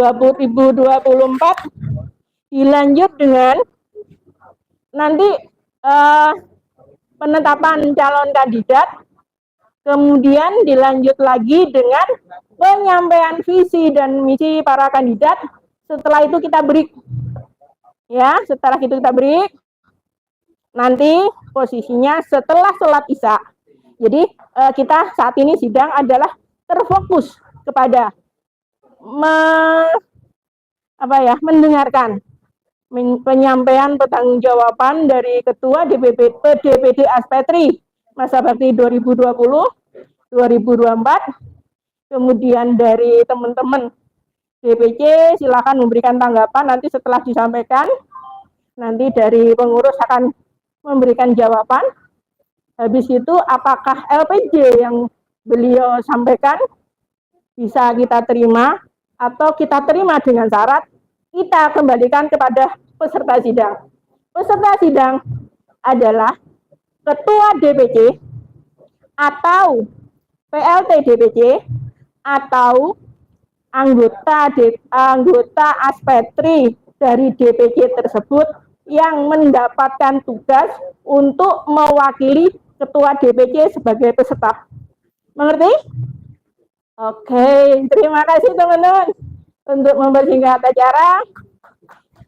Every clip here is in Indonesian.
2024 dilanjut dengan nanti penetapan calon kandidat, kemudian dilanjut lagi dengan penyampaian visi dan misi para kandidat. Setelah itu kita break. Ya, setelah itu kita break. Nanti posisinya setelah sholat isya. Jadi kita saat ini sidang adalah terfokus kepada mendengarkan penyampaian pertanggungjawaban dari Ketua DPD Aspetri masa bakti 2020-2024, kemudian dari teman-teman DPC silakan memberikan tanggapan, nanti setelah disampaikan nanti dari pengurus akan memberikan jawaban. Habis itu apakah LPJ yang beliau sampaikan bisa kita terima atau kita terima dengan syarat kita kembalikan kepada peserta sidang. Peserta sidang adalah Ketua DPC atau PLT DPC atau anggota Aspetri dari DPC tersebut yang mendapatkan tugas untuk mewakili Ketua DPC sebagai peserta. Mengerti? Oke, terima kasih teman-teman. Untuk mempersingkat acara,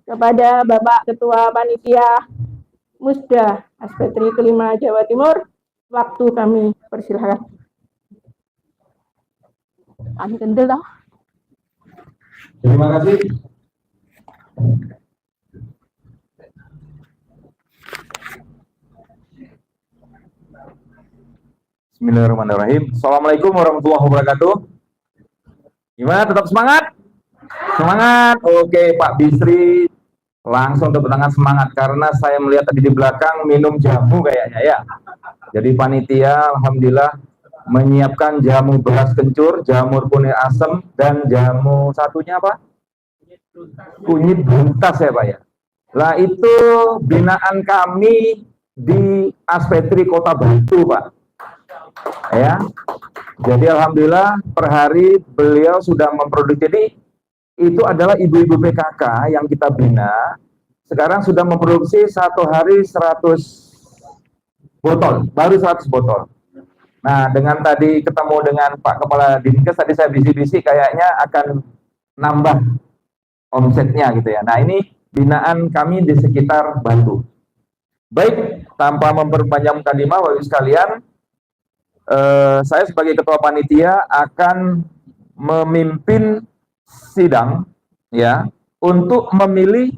kepada Bapak Ketua Panitia Musda Aspetri kelima Jawa Timur, waktu kami persilahkan. Kami kendel toh. Terima kasih. Bismillahirrahmanirrahim. Assalamualaikum warahmatullahi wabarakatuh. Gimana? Tetap semangat? Semangat. Oke, Pak Bisri langsung tepuk tangan semangat karena saya melihat tadi di belakang minum jamu kayaknya ya. Jadi panitia alhamdulillah menyiapkan jamu beras kencur, jamur kuning asem, dan jamu satunya apa? Kunyit buntas ya Pak ya. Lah itu binaan kami di Aspetri Kota Batu Pak. Ya. Jadi alhamdulillah per hari beliau sudah memproduksi. Jadi itu adalah ibu-ibu PKK yang kita bina. Sekarang sudah memproduksi satu hari 100 botol, baru 100 botol. Nah, dengan tadi ketemu dengan Pak Kepala Dinkes, tadi saya bisi-bisi kayaknya akan nambah omsetnya gitu ya. Nah, ini binaan kami di sekitar Batu. Baik, tanpa memperpanjang mukadimah, Bapak Ibu sekalian, saya sebagai Ketua Panitia akan memimpin sidang ya untuk memilih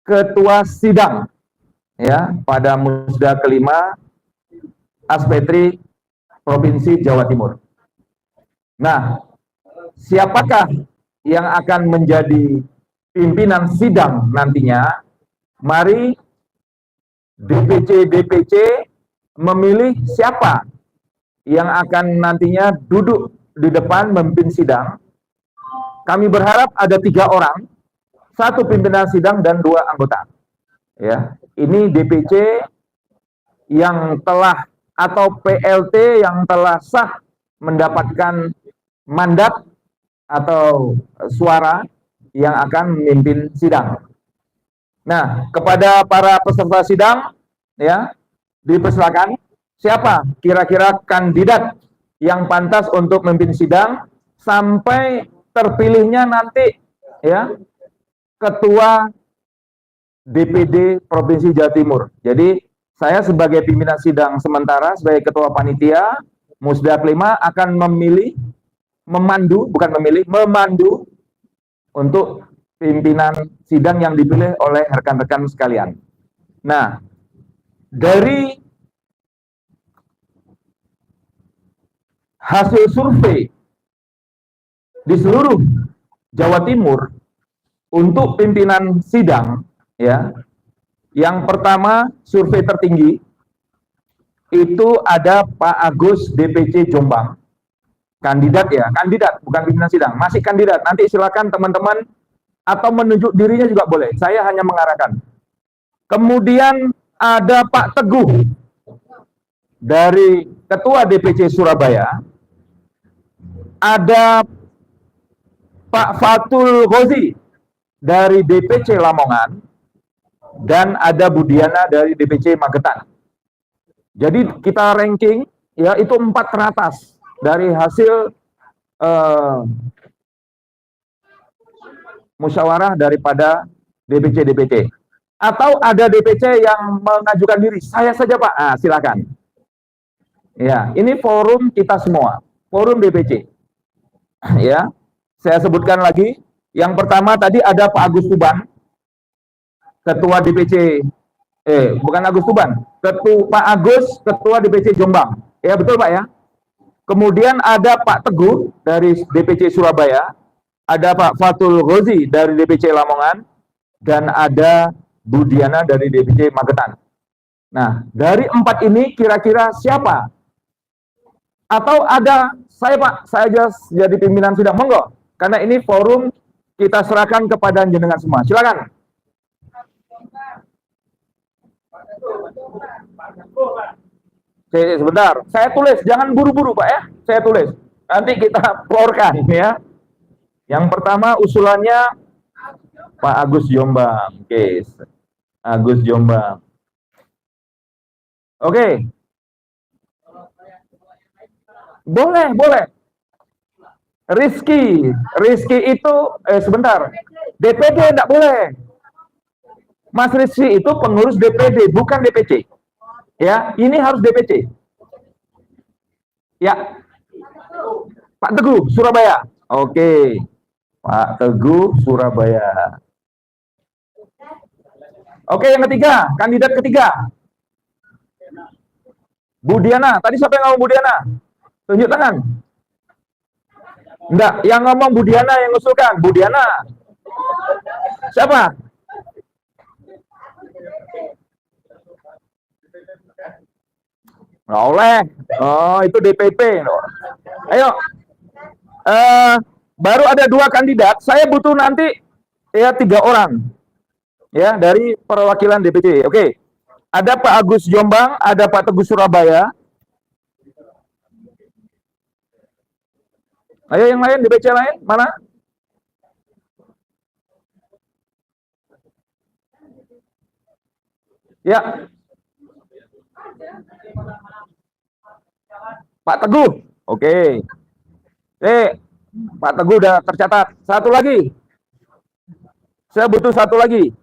ketua sidang ya pada Musda kelima Aspetri Provinsi Jawa Timur. Nah, siapakah yang akan menjadi pimpinan sidang nantinya? Mari DPC memilih siapa yang akan nantinya duduk di depan memimpin sidang. Kami berharap ada 3 orang, 1 pimpinan sidang dan 2 anggota. Ya, ini DPC yang telah atau PLT yang telah sah mendapatkan mandat atau suara yang akan memimpin sidang. Nah, kepada para peserta sidang, ya, dipersilakan siapa kira-kira kandidat yang pantas untuk memimpin sidang sampai terpilihnya nanti ya ketua DPD Provinsi Jawa Timur. Jadi saya sebagai pimpinan sidang sementara sebagai ketua panitia Musda kelima akan memandu untuk pimpinan sidang yang dipilih oleh rekan-rekan sekalian. Nah, dari hasil survei di seluruh Jawa Timur untuk pimpinan sidang ya. Yang pertama survei tertinggi itu ada Pak Agus DPC Jombang. Kandidat ya, kandidat bukan pimpinan sidang, masih kandidat. Nanti silakan teman-teman atau menunjuk dirinya juga boleh. Saya hanya mengarahkan. Kemudian ada Pak Teguh dari Ketua DPC Surabaya. Ada Pak Fatul Ghozi dari DPC Lamongan, dan ada Budiana dari DPC Magetan. Jadi kita ranking ya itu 4 teratas dari hasil musyawarah daripada DPC. Atau ada DPC yang mengajukan diri, saya saja Pak, silakan. Ya, ini forum kita semua, forum DPC. Ya, saya sebutkan lagi. Yang pertama tadi ada Pak Agus Tuban, Ketua DPC, bukan Agus Tuban, Pak Agus, Ketua DPC Jombang. Ya betul Pak ya. Kemudian ada Pak Teguh dari DPC Surabaya, ada Pak Fatul Ghozi dari DPC Lamongan, dan ada Budiana dari DPC Magetan. Nah, dari 4 ini kira-kira siapa? Atau ada saya Pak, saya aja jadi pimpinan sidang, monggo. Karena ini forum kita serahkan kepada jenengan semua. Silakan. Oke, sebentar. Saya tulis, jangan buru-buru Pak ya. Saya tulis. Nanti kita florkan ya. Yang pertama usulannya Pak Agus Jombang. Oke. Agus Jombang. Oke. Boleh. Rizky itu sebentar. DPD enggak boleh. Mas Rizky itu pengurus DPD, bukan DPC. Ya, ini harus DPC. Ya. Pak Teguh, Surabaya. Oke. Pak Teguh, Surabaya. Oke, yang ketiga, kandidat ketiga. Budiana. Tadi siapa yang ngomong Budiana? Tunjuk tangan. Enggak, yang ngomong Budiana yang ngusulkan. Budiana. Siapa? Nggak oleh. Oh, itu DPP. Ayo. Baru ada 2 kandidat. Saya butuh nanti ya 3 orang. Ya, dari perwakilan DPC. Oke. Ada Pak Agus Jombang, ada Pak Teguh Surabaya. Ayo yang lain, DPC lain, mana? Ya. Pak Teguh. Oke. Pak Teguh udah tercatat. Satu lagi. Saya butuh 1 lagi.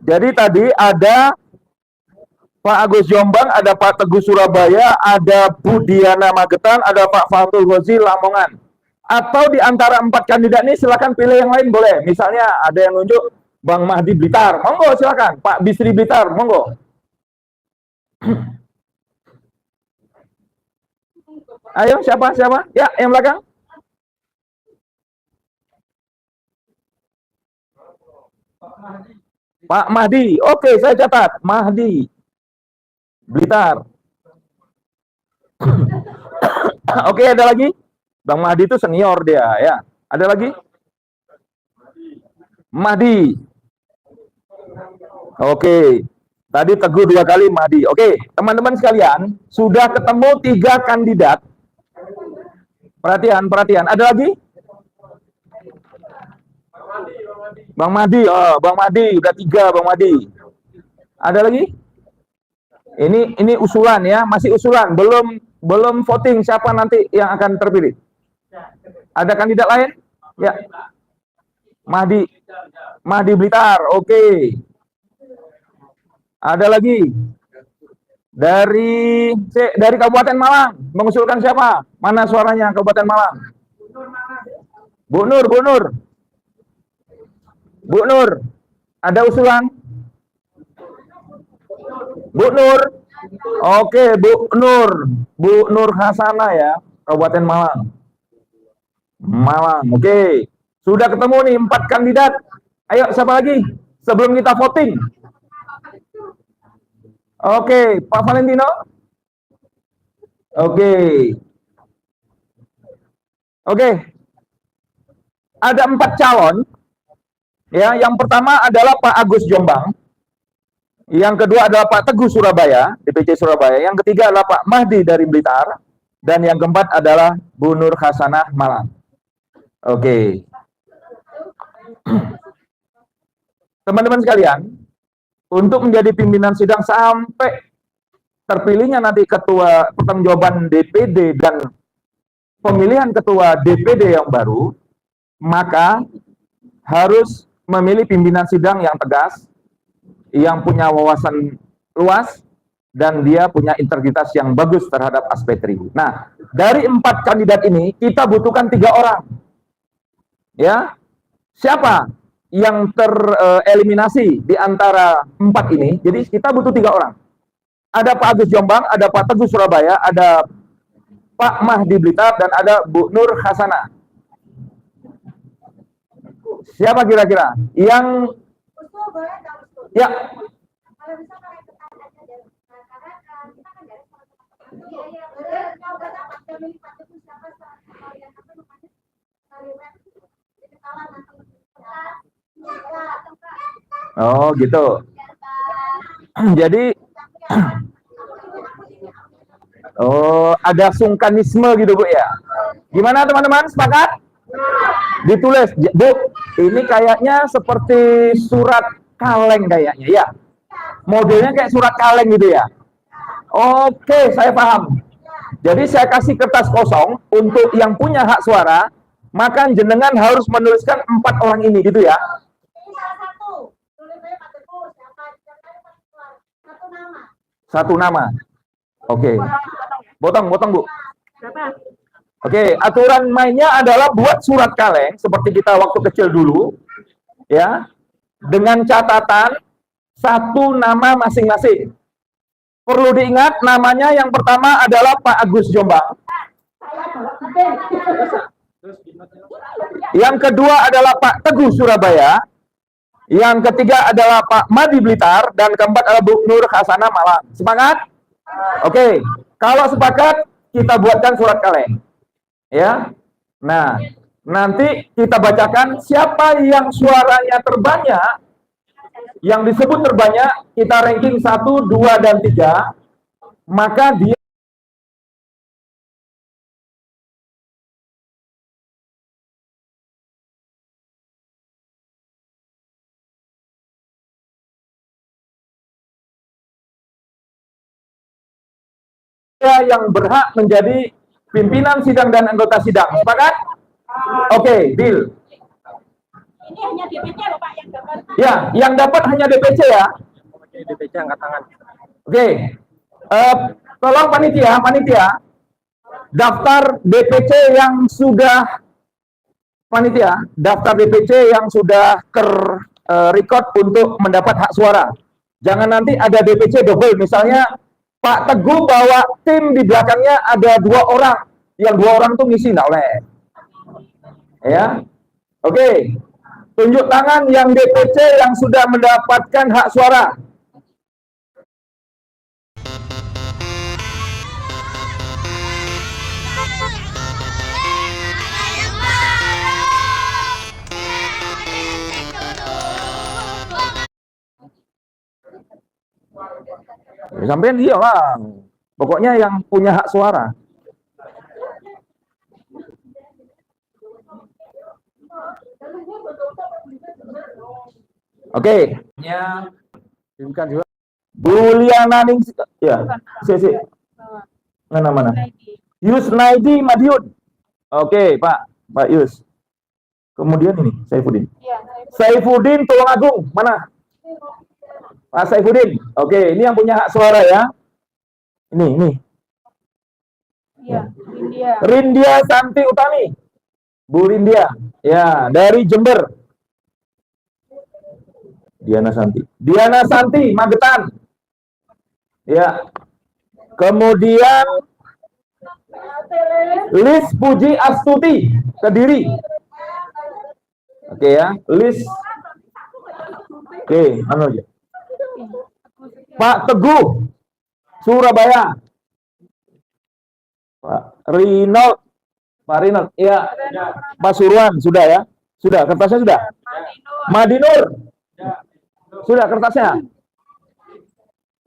Jadi tadi ada Pak Agus Jombang, ada Pak Teguh Surabaya, ada Budiana Magetan, ada Pak Fatul Ghozi Lamongan. Atau di antara 4 kandidat ini silakan pilih yang lain boleh. Misalnya ada yang nunjuk Bang Mahdi Blitar, monggo silakan. Pak Bisri Blitar, monggo. Ayo siapa? Ya, yang belakang. Pak Mahdi. Oke, saya catat. Mahdi Blitar. Oke, ada lagi? Bang Mahdi itu senior dia, ya. Ada lagi? Mahdi. Oke. Tadi Teguh 2 kali, Mahdi. Oke, teman-teman sekalian, sudah ketemu 3 kandidat. Perhatian. Ada lagi? Bang Mahdi. Oh, Bang Mahdi udah 3, Bang Mahdi. Ada lagi? Ini usulan ya, masih usulan, belum voting siapa nanti yang akan terpilih. Ada kandidat lain? Ya. Mahdi Blitar. Oke. Ada lagi? Dari Kabupaten Malang, mengusulkan siapa? Mana suaranya Kabupaten Malang? Bu Nur. Ada usulan? Bu Nur. Oke, Bu Nur Hasanah ya, Kabupaten Malang. Oke. Sudah ketemu nih 4 kandidat. Ayo siapa lagi? Sebelum kita voting. Oke, Pak Valentino. Oke. Ada 4 calon. Ya, yang pertama adalah Pak Agus Jombang. Yang kedua adalah Pak Teguh Surabaya, DPC Surabaya. Yang ketiga adalah Pak Mahdi dari Blitar. Dan yang keempat adalah Bu Nur Hasanah Malang. Oke. Teman-teman sekalian, untuk menjadi pimpinan sidang sampai terpilihnya nanti ketua pertanggungjawaban DPD dan pemilihan ketua DPD yang baru, maka harus memilih pimpinan sidang yang tegas, yang punya wawasan luas, dan dia punya integritas yang bagus terhadap aspek terigu. Nah, dari 4 kandidat ini, kita butuhkan 3 orang. Ya, siapa yang tereliminasi di antara 4 ini? Jadi kita butuh 3 orang. Ada Pak Agus Jombang, ada Pak Teguh Surabaya, ada Pak Mahdi Blitar, dan ada Bu Nur Hasanah. Siapa kira-kira yang ya? Oh, gitu. Jadi ada sungkanisme gitu, Bu ya. Gimana teman-teman, sepakat? Ditulis, Bu. Ini kayaknya seperti surat kaleng kayaknya, ya. Modelnya kayak surat kaleng gitu ya. Oke, saya paham. Jadi saya kasih kertas kosong untuk yang punya hak suara, maka jenengan harus menuliskan 4 orang ini gitu ya. Satu nama. Oke. Potong, Bu. Oke, aturan mainnya adalah buat surat kaleng seperti kita waktu kecil dulu, ya, dengan catatan 1 nama masing-masing. Perlu diingat, namanya yang pertama adalah Pak Agus Jombang. Yang kedua adalah Pak Teguh Surabaya. Yang ketiga adalah Pak Mahdi Blitar, dan keempat adalah Bu Nur Hasanah Malang. Sepakat? Oke. Kalau sepakat, kita buatkan surat kaleng. Ya. Nah, nanti kita bacakan siapa yang suaranya terbanyak, yang disebut terbanyak, kita ranking 1, 2, dan 3, maka dia yang berhak menjadi pimpinan sidang dan anggota sidang. Sepakat? Oke, deal. Ini hanya DPC loh Pak yang dapat. Ya, yang dapat hanya DPC ya. Oke, DPC angkat tangan. Oke. Tolong panitia, daftar DPC yang sudah record untuk mendapat hak suara. Jangan nanti ada DPC double, misalnya Pak Teguh bawa tim di belakangnya ada 2 orang, yang 2 orang tuh ngisi nggak oleh. Ya, oke. Tunjuk tangan yang DPC yang sudah mendapatkan hak suara. Sampai dia lah. Pokoknya yang punya hak suara. Oke. Ya. Bu Liana Ning, ya. Mana? Yusnaidi Madiun. Oke, Pak Yus. Kemudian ini Saifuddin. Saifuddin Tulungagung, mana? Pak Saifuddin. Oke, ini yang punya hak suara ya. Ini. Iya, Rindia Santi Utami. Bu Rindia. Ya, dari Jember. Diana Santi Magetan. Ya. Kemudian Lis Puji Astuti Kediri. Oke ya, Lis. Oke, anu aja. Pak Teguh Surabaya. Pak Rinald. Ya. Pak Surwan sudah ya? Sudah, kertasnya sudah. Madinur. Sudah kertasnya.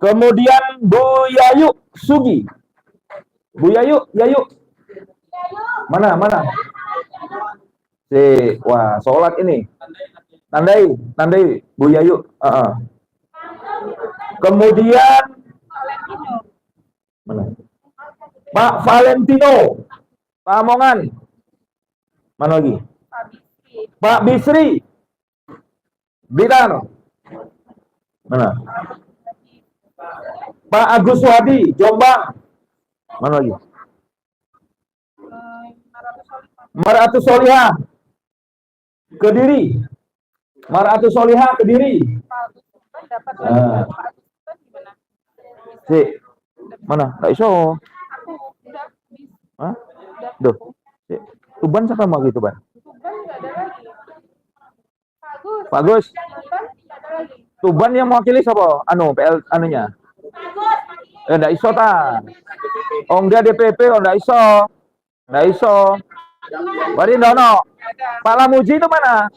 Kemudian Bu Yayu Sugi. Bu Yayu. Mana? Wah, sholat ini. Tandai, Bu Yayu. Kemudian mana? Pak Valentino, Pak Amongan. Mana lagi? Pak Bisri. Blitar. Mana? Pak Agus Wadi, Jombang. Mana lagi? Maratus Solihah, Kediri. Maratus Solihah, Kediri. Mana? Nggak iso. Hah? Duh. Tuban siapa mau gitu, Ban? Pak Gus. Tuban yang mewakili siapa? PL anunya. Nggak iso ta. Oh enggak DPP, nggak iso. Nggak iso. Bari Dono. Pak Lamuji itu mana?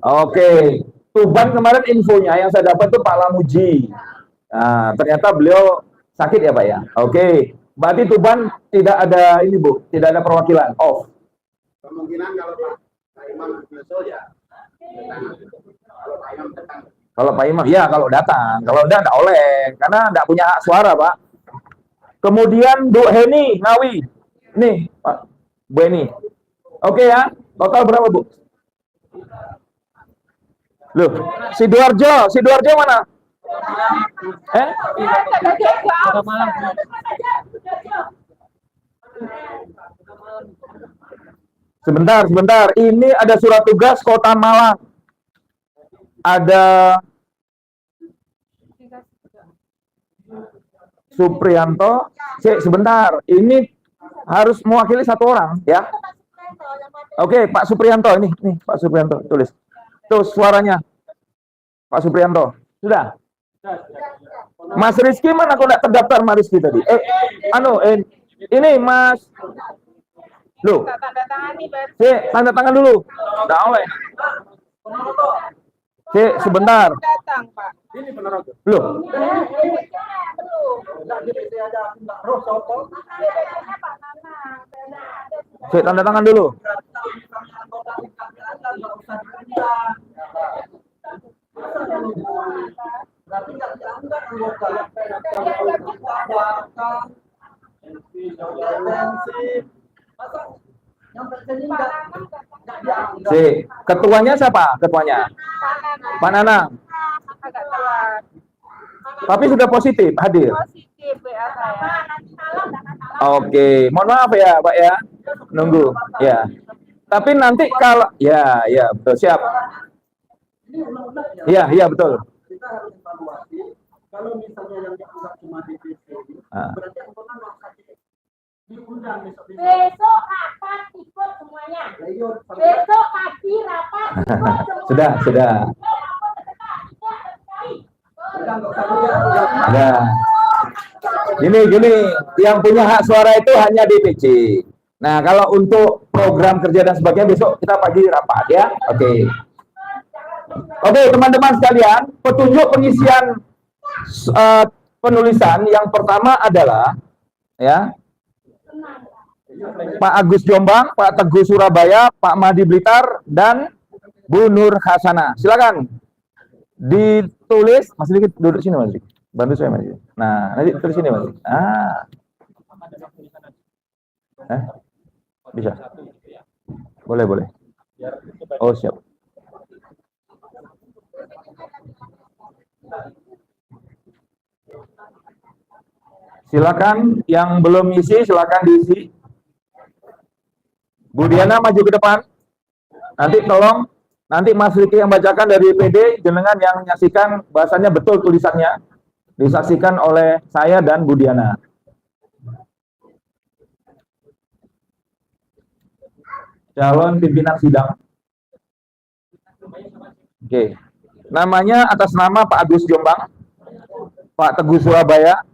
Oke. Tuban kemarin infonya yang saya dapat itu Pak Lamuji. Nah, ternyata beliau sakit ya Pak ya. Oke. Berarti Tuban tidak ada ini Bu, tidak ada perwakilan. Off. Kemungkinan kalau Pak Imam menyusul ya. Kalau Pak Imam, ya kalau datang. Kalau enggak oleh. Karena enggak punya hak suara Pak. Kemudian Bu Heni Ngawi. Nih Pak Bu Heni. Oke ya. Total berapa Bu? Loh, Sidoarjo mana? Sebentar. Ini ada surat tugas Kota Malang. Ada Suprianto. Sebentar. Ini harus mewakili satu orang, ya. Oke, Pak Suprianto ini Pak Suprianto tulis. Tuh suaranya. Pak Suprianto. Sudah. Mas Rizky mana kok enggak terdaftar Mas Rizky tadi? Ini Mas. Loh. Tanda tangan dulu. Udah oleh. Sebentar. Datang, Pak. Ini benar aja. Loh. Tanda tangan dulu. Ketuanya siapa? Ketuanya? Pak Nanang. Agak telat. Tapi sudah positif hadir. Positif WA saya. Oke, mohon maaf ya Pak ya. Nunggu ya. Tapi nanti kalau ya betul siap. Iya betul. Kita harus evaluasi kalau misalnya yang dianggap cuma DPC berarti anggota nggak usah diundang Besok rapat ikut semuanya. Besok pagi rapat ikut semuanya. Sudah. Ya. Gini, yang punya hak suara itu hanya DPC. Nah, kalau untuk program kerja dan sebagainya besok kita pagi rapat ya. Oke, teman-teman sekalian, petunjuk pengisian penulisan yang pertama adalah ya Pak Agus Jombang, Pak Teguh Surabaya, Pak Mahdi Blitar, dan Bu Nur Hasanah. Silakan ditulis. Mas Dikit duduk sini Mas Dikit. Bantu saya Mas Dikit. Nah, nanti tulis sini Mas Dikit. Bisa. Boleh. Oh, siap. Silakan yang belum isi silakan diisi. Bu Diana maju ke depan. Nanti tolong nanti Mas Riki yang bacakan dari PD, jenengan yang menyaksikan bahasanya betul tulisannya. Disaksikan oleh saya dan Bu Diana. Calon pimpinan sidang. Oke. Namanya atas nama Pak Agus Jombang, Pak Teguh Surabaya,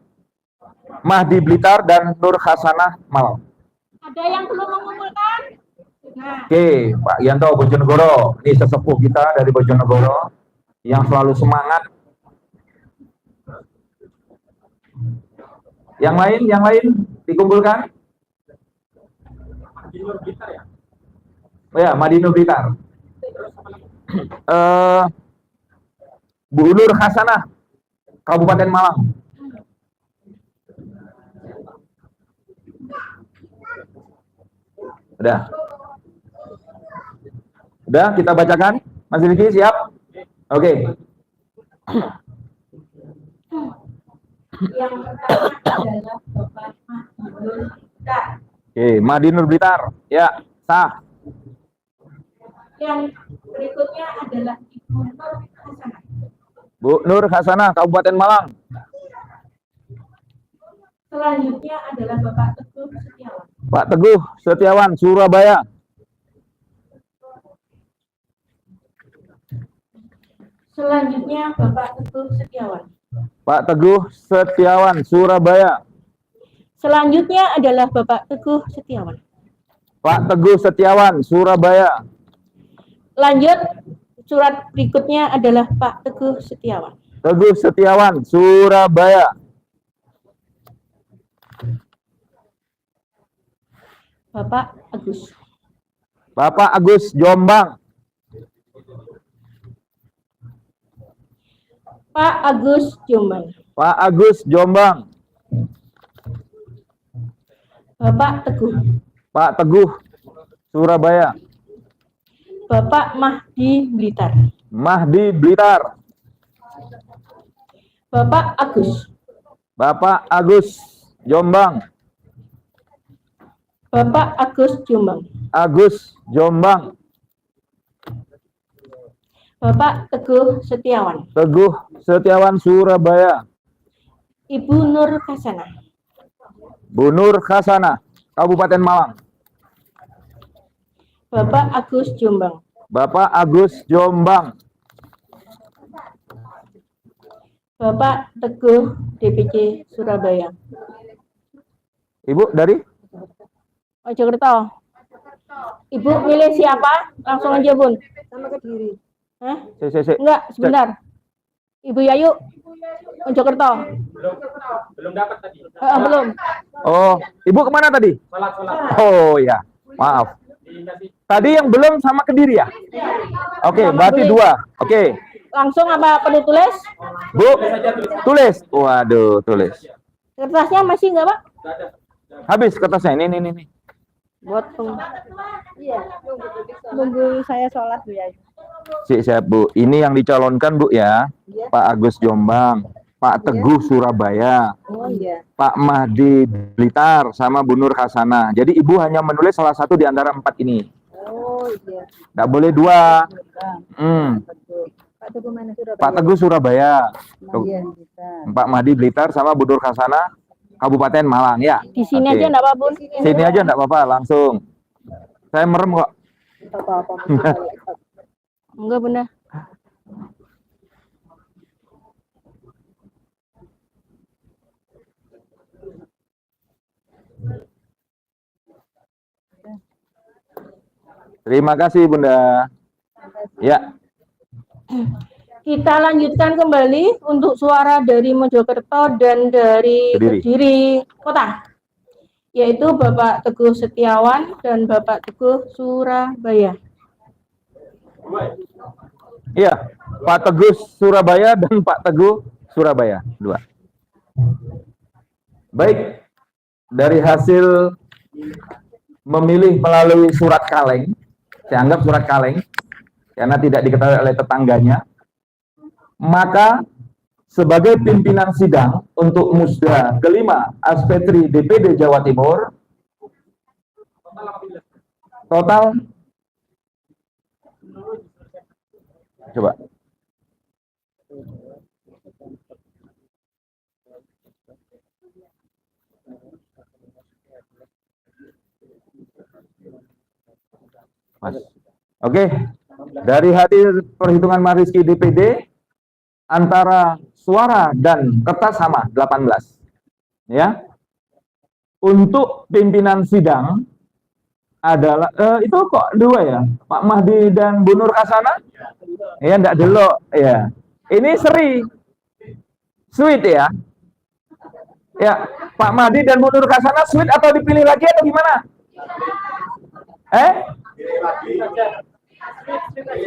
Mahdi Blitar, dan Nur Hasanah Malang. Ada yang belum mengumpulkan? Nah. Oke, Pak Yanto Bojonegoro. Ini sesepuh kita dari Bojonegoro yang selalu semangat. Yang lain dikumpulkan? Oh ya, Mahdi Nur Blitar. Bu Nur Hasanah, Kabupaten Malang. Udah. Udah, kita bacakan. Mas Riki, siap? Oke. Yang pertama adalah Bapak Mahdi Nur Blitar. Oke, Mahdi Nur Blitar. Ya, sah. Yang berikutnya adalah Ibu Nur Hasanah. Bu Nur Hasanah, Kabupaten Malang. Selanjutnya adalah Bapak Teguh Setiawan. Pak Teguh Setiawan, Surabaya. Selanjutnya Bapak Teguh Setiawan. Pak Teguh Setiawan, Surabaya. Selanjutnya adalah Bapak Teguh Setiawan. Pak Teguh Setiawan, Surabaya. Lanjut, surat berikutnya adalah Pak Teguh Setiawan. Teguh Setiawan, Surabaya. Bapak Agus. Bapak Agus, Jombang. Pak Agus Jombang. Pak Agus, Jombang. Bapak Teguh. Pak Teguh, Surabaya. Bapak Mahdi Blitar. Mahdi Blitar. Bapak Agus. Bapak Agus, Jombang. Bapak Agus Jombang. Agus, Jombang. Bapak Teguh Setiawan. Teguh Setiawan, Surabaya. Ibu Nur Hasanah. Bu Nur Hasanah, Kabupaten Malang. Bapak Agus Jombang. Bapak Agus, Jombang. Bapak Teguh DPC Surabaya. Ibu dari? Mojokerto. Ibu milih siapa? Langsung aja, Bun. Sama Kediri. Hah? Si. Enggak, sebentar. Ibu Yayu, Mojokerto. Belum dapat tadi. Belum. Oh, Ibu kemana tadi? Salat. Oh ya, maaf. Tadi yang belum sama Kediri ya? Oke, Sama berarti tulis. 2. Oke, Langsung apa perlu tulis? Bu, tulis. Waduh, tulis. Kertasnya masih enggak, Pak? Habis kertasnya. Ini. Buat Iya, nunggu saya sholat Bu ya. Siap, Bu. Ini yang dicalonkan, Bu ya. Iya. Pak Agus Jombang, Pak Teguh Surabaya, Oh iya. Pak Mahdi Blitar, sama Bu Nur Hasanah. Jadi Ibu hanya menulis salah satu di antara 4 ini. Oh iya. Nggak boleh 2. Bang. Pak Teguh mana Surabaya? Pak Teguh Surabaya, Iya, bisa. Pak Mahdi Blitar, sama Bu Nur Hasanah, Kabupaten Malang ya. di sini Oke. aja enggak apa, Bun? Sini aja enggak apa-apa, langsung. Saya merem kok. Apa-apa. Enggak, Bunda. Terima kasih, Bunda. Ya, Kita lanjutkan kembali untuk suara dari Mojokerto dan dari Kediri. Kediri Kota, yaitu Bapak Teguh Setiawan dan Bapak Teguh Surabaya. iya. Pak Teguh Surabaya dan Pak Teguh Surabaya, 2. Baik, dari hasil memilih melalui surat kaleng, saya anggap surat kaleng, karena tidak diketahui oleh tetangganya, maka sebagai pimpinan sidang untuk musda kelima Aspetri DPD Jawa Timur, total, coba, Mas. Oke, dari hasil perhitungan Mariski DPD, antara suara dan kertas sama 18. Ya. Untuk pimpinan sidang adalah itu kok 2 ya, Pak Mahdi dan Bu Nur Hasanah? Ya, enggak dulu ya. Ini seri. Sweet ya. Ya, Pak Mahdi dan Bu Nur Hasanah sweet atau dipilih lagi atau gimana?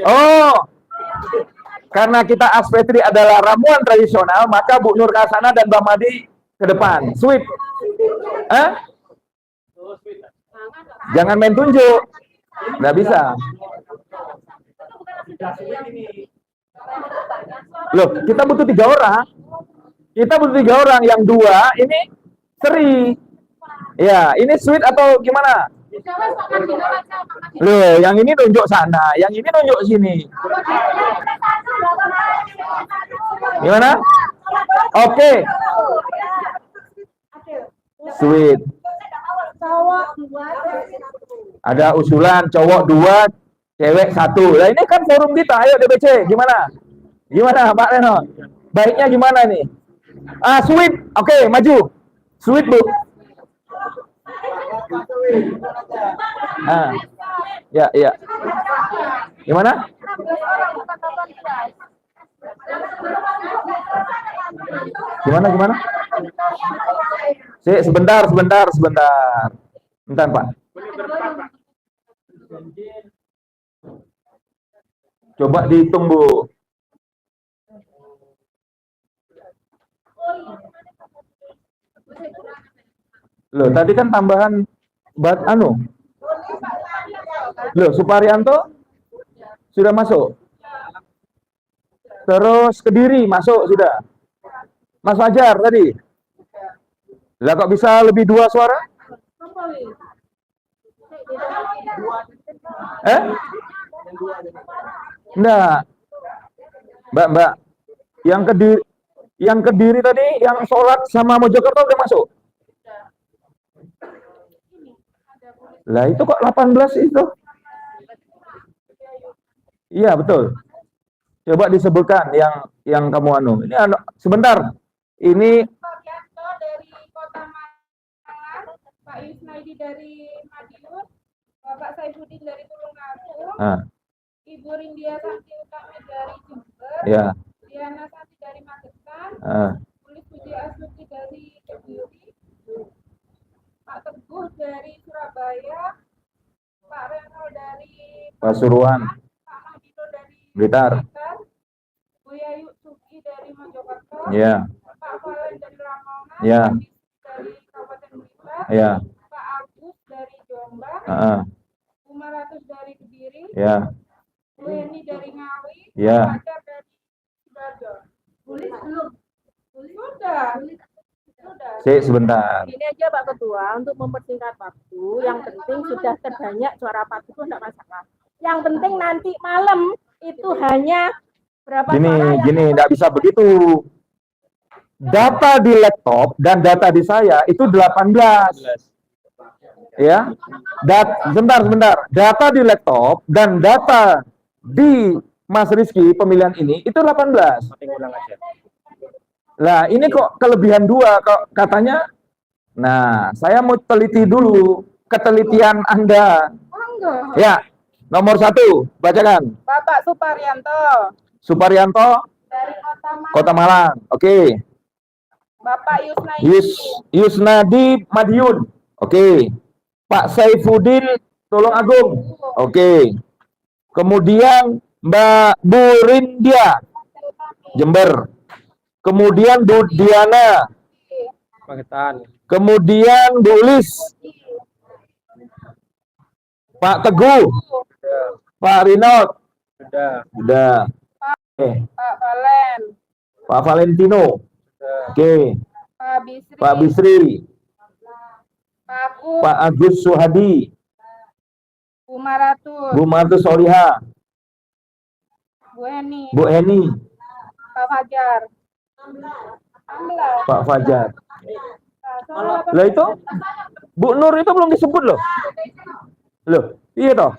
Oh, karena kita Asfetri adalah ramuan tradisional, maka Bu Nur Kasana dan Mbak Madi ke depan. Sweet. Jangan main tunjuk. Nggak bisa. Loh, kita butuh 3 orang. Kita butuh 3 orang. Yang 2 ini Seri. Ya, ini sweet atau gimana? Loh, yang ini nunjuk sana, yang ini nunjuk sini. Gimana? Oke. Sweet. Ada usulan cowok 2, cewek 1. Nah, ini kan forum kita. Ayo DBC, gimana? Gimana, Pak Reno? Baiknya gimana nih? Sweet. Oke, maju. Sweet, Bu. Ya. Gimana? Gimana? Sebentar. Bentar, Pak. Coba dihitung, Bu. Loh, tadi kan tambahan Loh, Suparyanto sudah masuk. Terus Kediri masuk sudah. Mas Fajar tadi. Lah kok bisa lebih 2 suara? Enggak. Mbak. Yang Kediri tadi, yang sholat sama Mojokerto udah masuk? Lah itu kok 18 itu? Iya, betul. Coba disebutkan yang kamu Ini sebentar. Ini Suparyanto dari Kota Malang, Pak Yusnaidi dari Madiun, Bapak Saifuddin dari Tulungagung, Ibu Rindia Santi Utami dari Jember, ya. Diana Santi dari Magetan, Bulis Puji Astuti dari Kediri, Pak Teguh dari Surabaya, Pak Reno dari Pasuruan, Pak Mahdito dari Blitar, Bu Yayu Suki dari Mojokerto, ya. Pak Valen dari Lamongan, Ya. dari Kabupaten Blitar, Ya. Pak Agus dari Jombang, Bu Maratus dari Kediri, Ya. Bu Eni dari Ngawi, Ya. Pak Fajar dari Sidoarjo. Bulis belum? Sudah. Sebentar. Ini aja Pak Ketua, untuk mempersingkat waktu, yang penting sudah terbanyak suara Pak itu enggak masalah. Yang penting nanti malam itu hanya berapa Gini, suara enggak bisa begitu. Data di laptop dan data di saya itu 18. Ya. Sebentar. Data di laptop dan data di Mas Rizky pemilihan ini itu 18. Lah, ini kok kelebihan 2 kok katanya. Nah, saya mau teliti dulu ketelitian Anda. Ya. Nomor 1, bacakan. Bapak Suparyanto dari Kota Malang. Oke. Bapak Yusnaidi Yusnadi Madiun. Oke. Pak Saifuddin Tulungagung. Oke. Kemudian Mbak Bu Rindia Jember. Kemudian Bu Diana Magetan. Kemudian Bu Lis, Pak Teguh, Pak Rinot. Sudah. Pak Valentino. Oke. Pak Bisri. Pak Agus Suhadi. Bu Maratus Soliha. Bu Eni. Pak Fajar. Lah itu Bu Nur itu belum disebut loh. Loh, iya toh?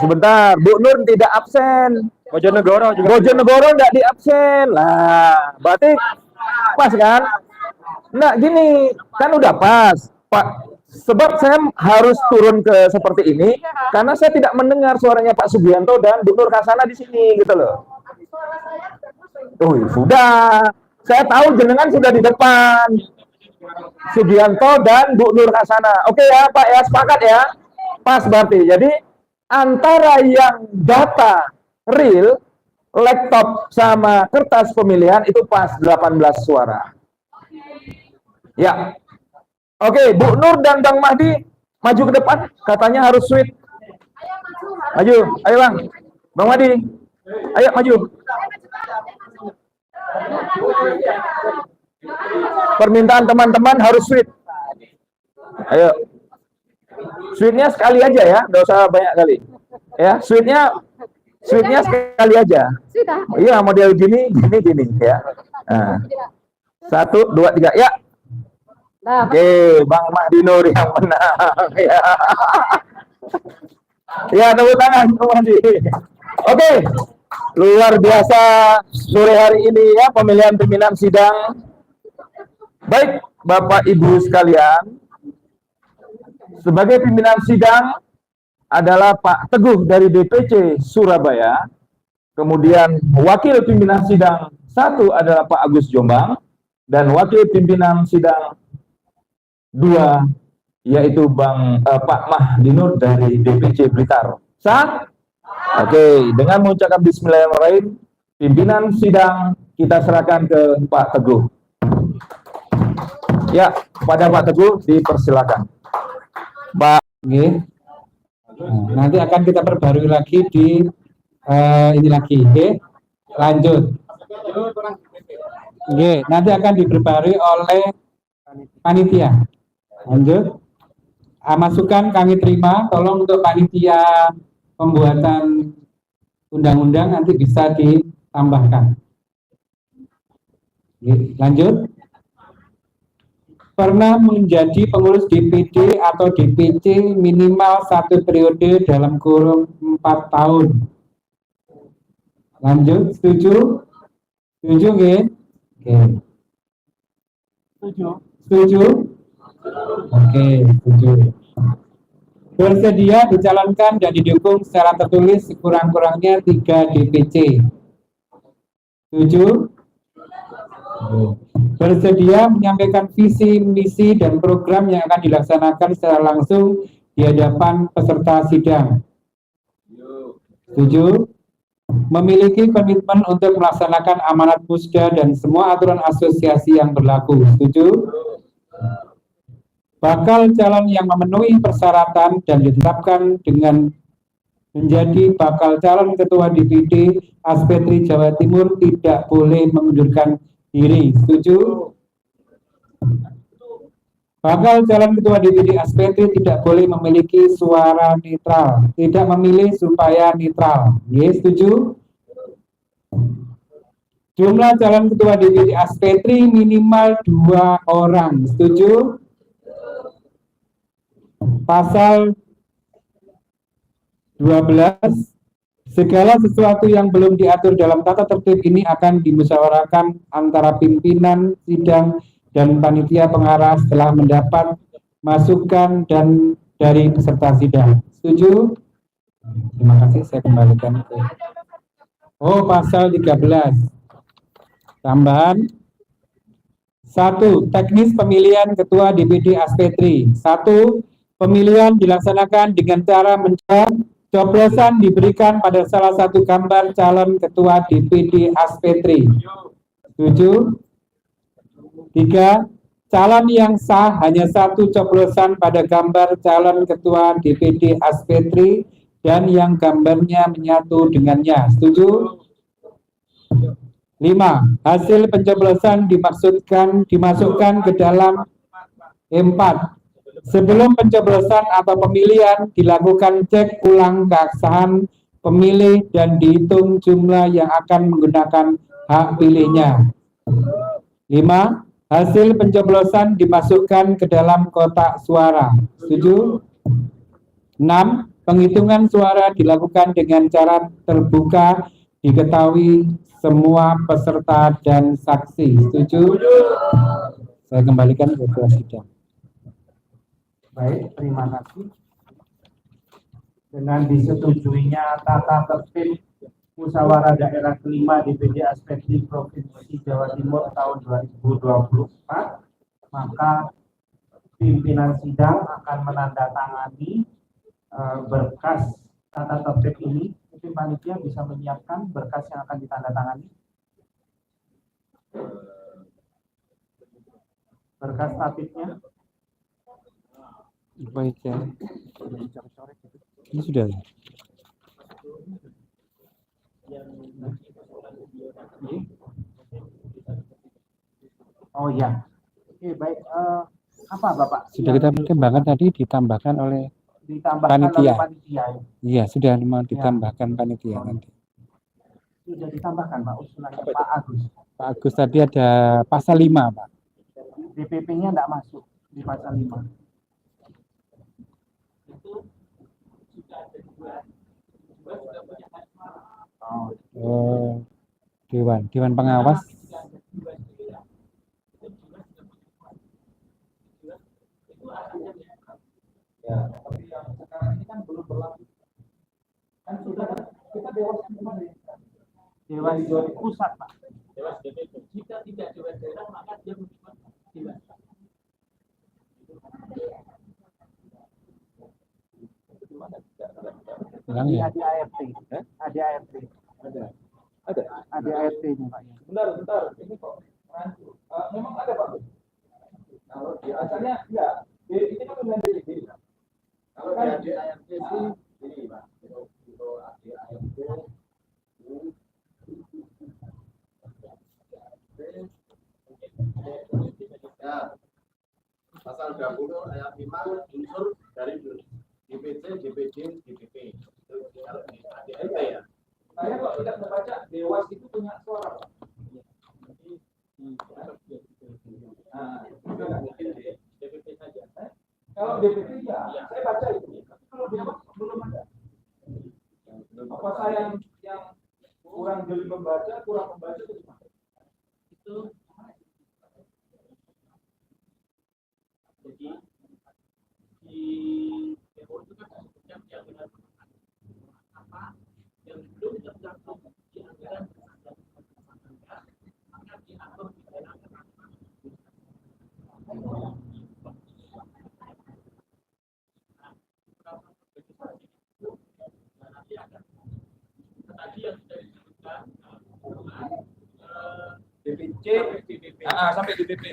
Sebentar, Bu Nur tidak absen. Bojonegoro enggak di absen. Lah, berarti pas kan? Nah, gini, kan udah pas, Pak. Sebab saya harus turun ke seperti ini karena saya tidak mendengar suaranya Pak Sugianto dan Bu Nur Kasana di sini gitu loh. Oh, sudah. Saya tahu jenengan sudah di depan. Sugianto dan Bu Nur Hasana. Oke ya Pak ya, sepakat ya? Pas berarti. Jadi antara yang data real, laptop sama kertas pemilihan itu pas 18 suara. Ya. Oke, Bu Nur dan Bang Mahdi maju ke depan, katanya harus sweet. Maju, ayo Bang. Bang Mahdi. Ayo maju. Permintaan teman-teman harus sweet. Ayo. Sweetnya sekali aja ya, nggak usah banyak kali. Ya, sweetnya sekali aja. Iya, model gini ya. Nah. 1, 2, 3, ya. Oke, Bang Mahdi Nur yang menang. Ya, ya tepuk tangan Bang Mahdi. Oke, luar biasa sore hari ini ya pemilihan pimpinan sidang. Baik, Bapak Ibu sekalian, sebagai pimpinan sidang adalah Pak Teguh dari DPC Surabaya. Kemudian wakil pimpinan sidang 1 adalah Pak Agus Jombang dan wakil pimpinan sidang 2 yaitu Pak Mahdi Nur dari DPC Blitar. Sah? Oke, dengan mengucapkan bismillahirrahmanirrahim, pimpinan sidang kita serahkan ke Pak Teguh. Ya, kepada Pak Teguh dipersilakan. Pak. Oke. Nah, nanti akan kita perbarui lagi di ini lagi. Oke. Lanjut. Oke, nanti akan diperbarui oleh panitia. Lanjut. Masukan kami terima, tolong untuk panitia pembuatan undang-undang nanti bisa ditambahkan. Oke, lanjut. Pernah menjadi pengurus DPD atau DPC minimal 1 periode dalam kurun 4 tahun. Lanjut, setuju? Setuju, oke? Oke. Setuju? Oke, setuju. Bersedia dicalonkan dan didukung secara tertulis sekurang-kurangnya 3 DPC. Setuju? Bersedia menyampaikan visi, misi, dan program yang akan dilaksanakan secara langsung di hadapan peserta sidang. Setuju? Memiliki komitmen untuk melaksanakan amanat Pusda dan semua aturan asosiasi yang berlaku. Setuju? Bakal calon yang memenuhi persyaratan dan ditetapkan dengan menjadi bakal calon ketua DPD Aspetri Jawa Timur tidak boleh mengundurkan diri. Setuju? Bakal calon ketua DPD Aspetri tidak boleh memiliki suara netral, tidak memilih supaya netral. Yes, setuju? Jumlah calon ketua DPD Aspetri minimal 2 orang. Setuju? Pasal 12, segala sesuatu yang belum diatur dalam tata tertib ini akan dimusyawarahkan antara pimpinan sidang dan panitia pengarah setelah mendapat masukan dan dari peserta sidang. Setuju? Terima kasih, saya kembalikan ke pasal 13. Tambahan 1. Teknis pemilihan ketua DPD Aspetri. 1. Pemilihan dilaksanakan dengan cara coblosan diberikan pada salah satu gambar calon ketua DPD Aspetri. Setuju? 3. Calon yang sah hanya 1 coblosan pada gambar calon ketua DPD Aspetri dan yang gambarnya menyatu dengannya. Setuju? 5. Hasil pencoblosan dimasukkan ke dalam 4. Sebelum pencoblosan atau pemilihan dilakukan cek ulang keabsahan pemilih dan dihitung jumlah yang akan menggunakan hak pilihnya. 5. Hasil pencoblosan dimasukkan ke dalam kotak suara. Setuju? 6. Penghitungan suara dilakukan dengan cara terbuka, diketahui semua peserta dan saksi. Setuju? Saya kembalikan ke ketua sidang. Baik, terima kasih. Dengan disetujuinya tata tertib musyawarah daerah kelima DPD Aspetri Provinsi Jawa Timur tahun 2024, maka pimpinan sidang akan menandatangani berkas tata tertib ini. Mungkin panitia bisa menyiapkan berkas yang akan ditandatangani. Berkas tatipnya. Baik ya. Ini sudah. Oh ya. Oke, baik. Apa Bapak? Sudah kita pertimbangkan tadi ditambahkan oleh Ditambahkan panitia. oleh panitia. Iya, sudah mau ditambahkan panitia nanti. Sudah ditambahkan Pak usulan Pak Agus. Pak Agus tadi ada pasal 5, Pak. DPP-nya enggak masuk di pasal 5. Oh, Dewan Pengawas. Ya, tapi yang sekarang ini kan belum berlaku. Kan sudah kita dewas kemarin. Dewas di pusat, Pak. Dewas DPP. Jika tidak dewas daerah maka dia menyebut dewas. Bilang ya. Ada ART. Ada ART. Ada. Ada ART nya Pak. Bentar. Ini kok memang ada Pak. Kalau di asalnya enggak. Ini kan dengan DPP. Kalau di ART sih ini Pak. Itu ART. Ya. Pasal 20 ayat 5 unsur dari DPC, DPD, DPP. Itu kalau di ADRT ya. Saya kok tidak membaca dewas itu punya suara, Pak. Nah, itu nggak mungkin di DPP saja. Kalau DPP ya, saya baca itu. Kalau dewas belum ada. Apa saya yang kurang jeli membaca, kurang membaca itu gimana? Itu jadi di DPO itu kan yang benar apa yang belum tercantum di anggaran maka diatur di dalam nanti akan tadi yang sudah disebutkan DPC, sampai DPP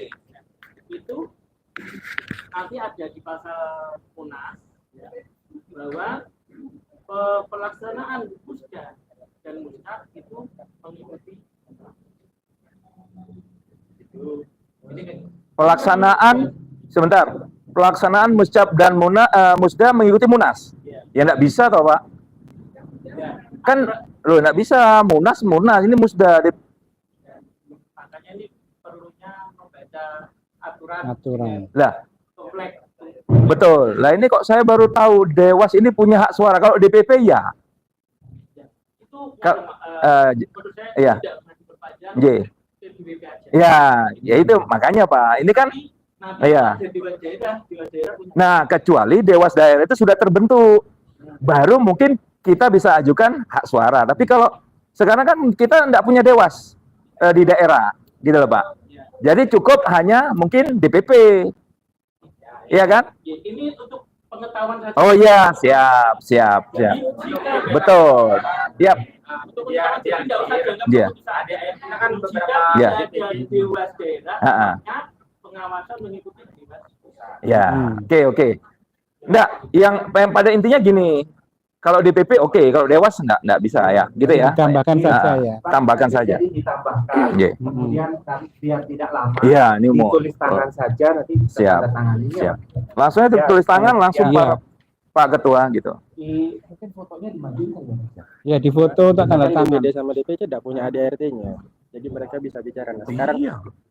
itu nanti ada di pasal PUNAS bahwa pelaksanaan musda dan mustab itu mengikuti itu. Pelaksanaan muscap dan musda mengikuti munas. Ya enggak bisa toh, Pak. Kan loh enggak bisa munas ini musda. Makanya ini perlunya membaca aturan. Lah, Kompleks. betul. Lah ini kok saya baru tahu dewas ini punya hak suara. Kalau DPP ya. Itu menurut saya tidak berpanjang. DPP aja. Ya itu makanya Pak. Ini kan Nah, kecuali dewas daerah itu sudah terbentuk. Baru mungkin kita bisa ajukan hak suara. Tapi kalau sekarang kan kita tidak punya dewas di daerah, gitu loh Pak. Jadi cukup hanya mungkin DPP. Iya kan? Ini untuk pengetahuan saja. Oh iya, siap. Betul. Siap. Untuk pengetahuan tidak usah dianggap keputusan. Kan beberapa dewas daerah, pengawasan mengikuti dewas pusat. Ya, oke. Enggak, yang pada intinya gini. Kalau DPP oke, kalau dewas enggak bisa ya, gitu ya. Tambahkan saja ya. Tambahkan saja. Jadi ditambahkan. Kemudian biar tidak lama. Iya, ini mau ditulis tangan saja nanti siap. Langsung aja tulis tangan langsung Pak Ketua gitu. Mungkin fotonya dimajukan ya. Ya, di foto untuk tanda tangan. DPD sama DPC tidak punya ADRT-nya. Jadi mereka bisa bicara. Nah,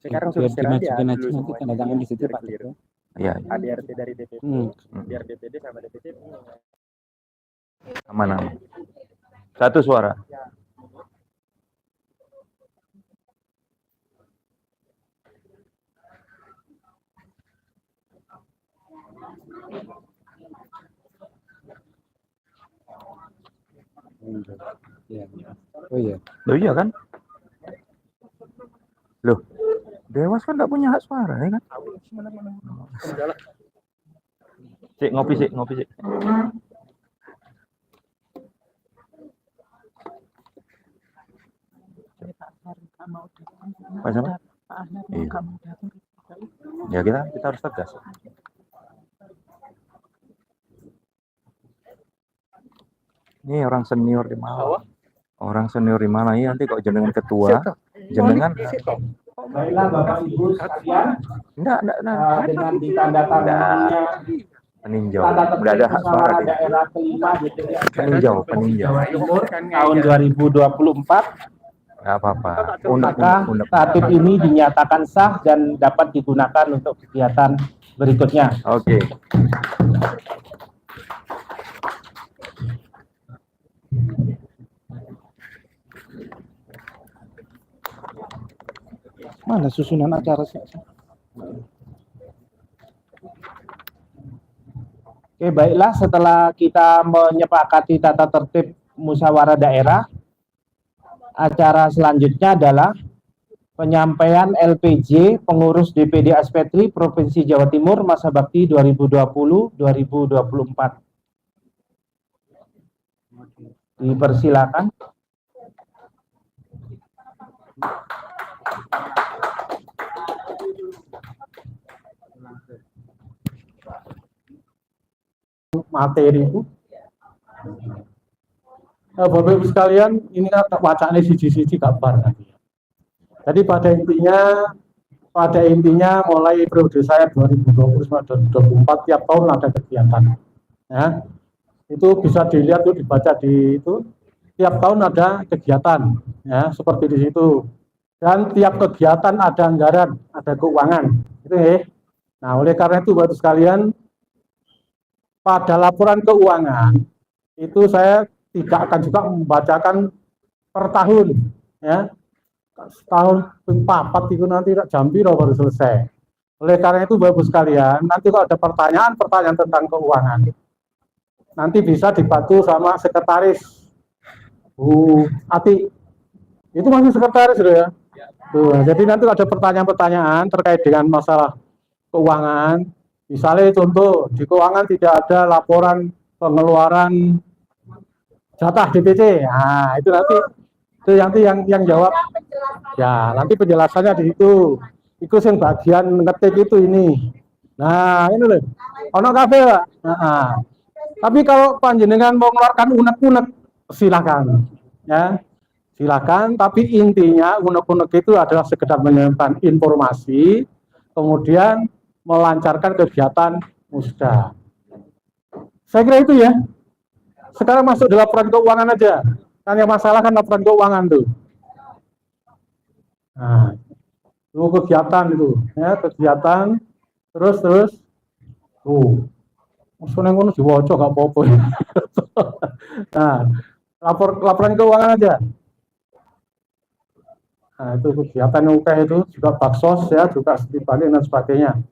sekarang sudah dimajukan aja nanti tanda tangan di situ Pak. Iya. ADRT dari DPP. Biar DPD sama DPC aman. Satu suara. Oh iya. Loh iya kan? Loh, Dewas kan nggak punya hak suara, ya kan? Sik, ngopi sik. Pak siapa? Iya. Ya kita harus tegas. Ini orang senior di mana? Orang senior di mana? Ini nanti kok jenengan ketua, jenengan Baiklah Bapak Ibu sekalian, enggak. dengan ditandatanganinya Peninjau. tanda Udah ada tertib hak suara musyawarah dia. daerah kelima DPD Peninjau. Jawa Timur tahun 2024, Enggak apa-apa. maka tatip ini dinyatakan sah dan dapat digunakan untuk kegiatan berikutnya. Oke. Mana susunan acara sih? Oke, baiklah, setelah kita menyepakati tata tertib musyawarah daerah, acara selanjutnya adalah penyampaian LPJ pengurus DPD Aspetri Provinsi Jawa Timur masa bakti 2020-2024. Dipersilakan. Materi itu. Bapak Ibu sekalian, ini kan wacana siji-siji kabar nanti. Jadi pada intinya mulai periode saya 2020-2024 tiap tahun ada kegiatan. Ya. Itu bisa dilihat tuh, dibaca di itu, tiap tahun ada kegiatan, ya, seperti di situ. Dan tiap kegiatan ada anggaran, ada keuangan. Gitu ya. Nah, oleh karena itu Bapak Ibu sekalian, pada laporan keuangan itu saya tidak akan juga membacakan per tahun, ya. Setahun papat itu nanti jam piro baru selesai. Oleh karena itu Bapak Ibu sekalian, nanti kalau ada pertanyaan tentang keuangan, nanti bisa dibantu sama sekretaris Bu Ati. Itu masih sekretaris ya. Tuh, jadi nanti ada pertanyaan-pertanyaan terkait dengan masalah keuangan. Misalnya contoh, di keuangan tidak ada laporan pengeluaran jatah DPC. Nah, itu nanti yang jawab. Ya, nanti penjelasannya di situ. Itu yang bagian ngetik itu ini. Nah, ini loh. Ono kafe, Pak. Nah, tapi kalau panjenengan mau mengeluarkan unek-unek, silakan. Ya, silakan. Tapi intinya unek-unek itu adalah sekedar menyampaikan informasi, kemudian melancarkan kegiatan musda. Saya kira itu ya. Sekarang masuk di laporan keuangan aja. Kan yang masalah kan laporan keuangan tuh. Nah, itu kegiatan itu, ya, kegiatan terus. Maksudnya ngono diwaca gak apa-apa. Nah, laporan keuangan aja. Nah, itu kegiatan UKH itu juga baksos ya, juga studi banding dan sebagainya.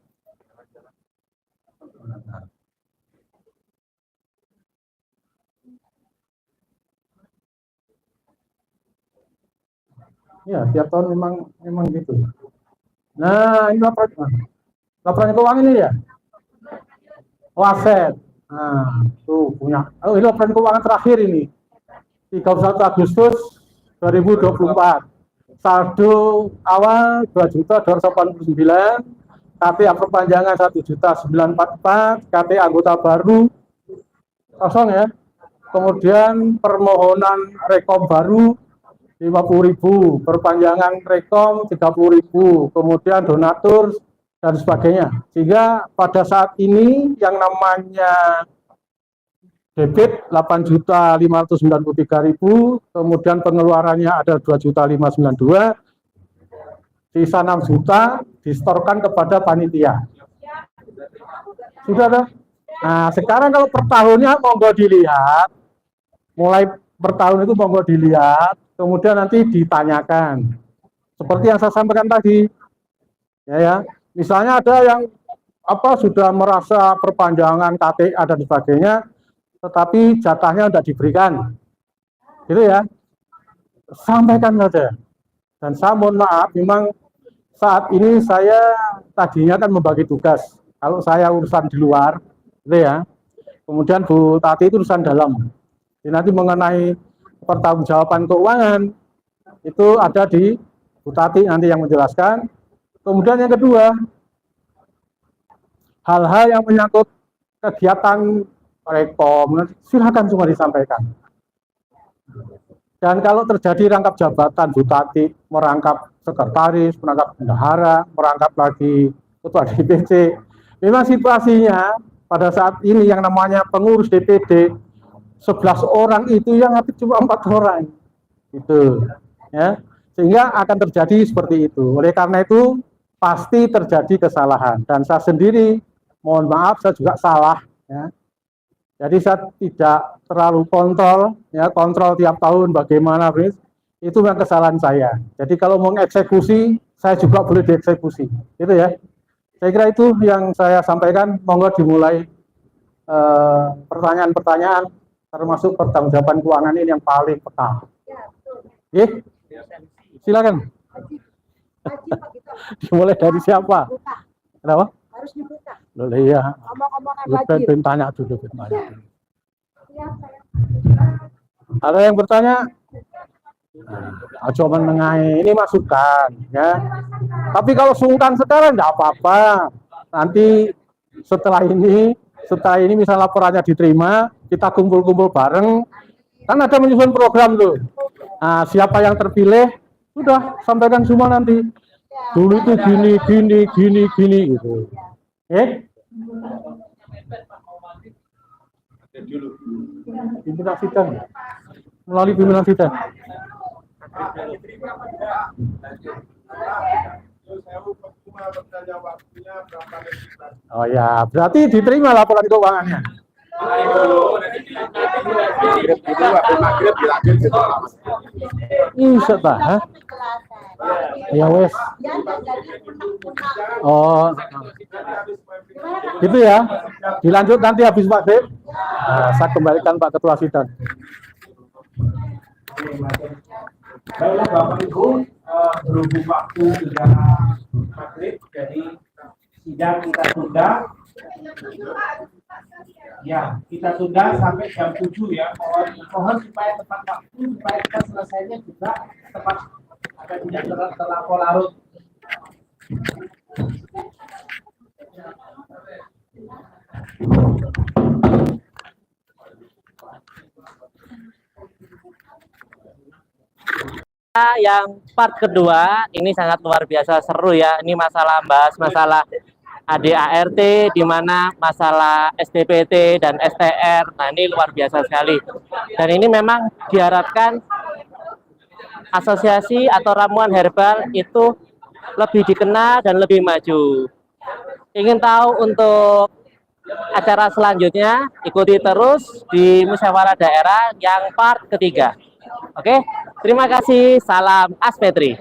Ya, tiap tahun memang gitu. Nah, ini laporan keuangan ini ya. Aset. Nah, tuh punya. Oh, ini laporan keuangan terakhir ini. 31 Agustus 2024. Saldo awal 2.289, KTA perpanjangan 1.944, KTA anggota baru kosong ya. Kemudian permohonan rekom baru 50.000, perpanjangan rekom 30.000, kemudian donatur dan sebagainya. Sehingga pada saat ini yang namanya debit 8.593.000, kemudian pengeluarannya ada 2.592, sisa 6 juta distorkan kepada panitia. Sudah ada. Nah, sekarang kalau per tahunnya monggo dilihat, mulai per tahun itu monggo dilihat, kemudian nanti ditanyakan. Seperti yang saya sampaikan tadi, ya. Misalnya ada yang sudah merasa perpanjangan KTA dan sebagainya, tetapi jatahnya tidak diberikan, gitu ya, sampaikan saja. Dan saya mohon maaf, memang saat ini saya tadinya kan membagi tugas. Kalau saya urusan di luar, gitu ya. Kemudian Bu Tati itu urusan dalam. Jadi nanti mengenai pertanggungjawaban keuangan itu ada di Bu Tati nanti yang menjelaskan. Kemudian yang kedua, hal-hal yang menyangkut kegiatan rekom, silakan semua disampaikan. Dan kalau terjadi rangkap jabatan, Bu Tati merangkap sekretaris, merangkap bendahara, merangkap lagi ketua DPC. Memang situasinya pada saat ini yang namanya pengurus DPD 11 orang itu yang aktif cuma 4 orang. Itu ya. Sehingga akan terjadi seperti itu. Oleh karena itu pasti terjadi kesalahan dan saya sendiri mohon maaf saya juga salah ya. Jadi saya tidak terlalu kontrol tiap tahun bagaimana itu yang kesalahan saya. Jadi kalau mau eksekusi saya juga boleh dieksekusi. Itu ya. Saya kira itu yang saya sampaikan. Monggo dimulai pertanyaan-pertanyaan termasuk pertanggungjawaban keuangan ini yang paling peka. Oke? Silakan. Dimulai dari siapa? Kenapa? Harus dibuka. Loh iya. Omong-omongan Lu lagi. pengen tanya dulu. Ada yang bertanya? Coba menengahi, ini masukan ya. Tapi kalau sungkan sekarang nggak apa-apa. Nanti setelah ini misal laporannya diterima, kita kumpul-kumpul bareng. Kan ada menyusun program tuh. Nah, siapa yang terpilih sudah sampaikan semua nanti. Dulu itu gini gitu. Pimpinan sidang. Melalui pimpinan sidang. Oh ya, berarti diterima laporan keuangannya. Bisa tak? Ya wes. Oh, gitu ya. Dilanjut nanti habis maghrib. Nah, saya kembalikan Pak Ketua Sidang. Baiklah Bapak Ibu, berhubung waktu sudah maghrib, jadi sidang kita tunda. Ya, kita tunda sampai jam 7 ya. Mohon supaya tepat waktu, supaya kita selesainya juga tepat agar tidak terlampau larut. Yang part kedua ini sangat luar biasa seru ya. Ini bahas masalah ADART, di mana masalah STPT dan STR. Nah, ini luar biasa sekali. Dan ini memang diharapkan asosiasi atau ramuan herbal itu lebih dikenal dan lebih maju. Ingin tahu untuk acara selanjutnya, ikuti terus di musyawarah daerah yang part ketiga. Oke, terima kasih. Salam Aspetri.